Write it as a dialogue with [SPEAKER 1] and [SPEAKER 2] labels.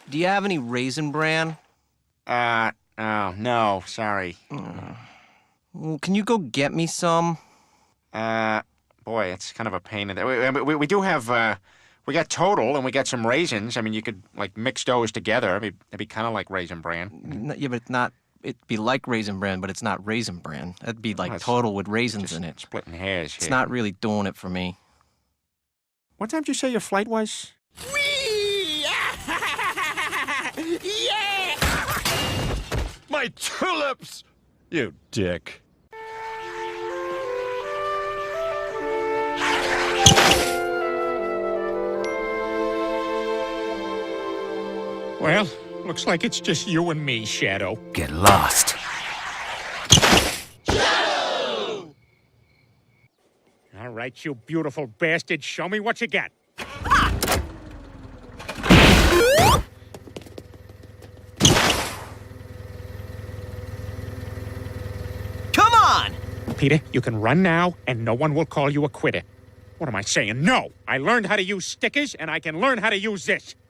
[SPEAKER 1] Do you have any Raisin Bran?
[SPEAKER 2] Oh, no, sorry.
[SPEAKER 1] Well, can you go get me some?
[SPEAKER 2] Boy, it's kind of a pain in the... We do have, we got Total and we got some raisins. I mean, you could, like, mix those together. It'd be kind of like Raisin Bran.
[SPEAKER 1] Yeah, but it's not. It'd be like Raisin Bran, but it's not Raisin Bran. That'd be like
[SPEAKER 2] Well, it's
[SPEAKER 1] Total with raisins
[SPEAKER 2] Just
[SPEAKER 1] in it.
[SPEAKER 2] splitting hairs here.
[SPEAKER 1] It's not really doing it for me.
[SPEAKER 2] What time did you say your flight was?
[SPEAKER 3] Whee! Yeah!
[SPEAKER 4] My tulips! You dick.
[SPEAKER 2] Well, looks like it's just you and me, Shadow.
[SPEAKER 5] Get lost.
[SPEAKER 2] Shadow! All right, you beautiful bastard. Show me what you got.
[SPEAKER 1] Come on!
[SPEAKER 2] Peter, you can run now, and no one will call you a quitter. What am I saying? No! I learned how to use stickers, and I can learn how to use this.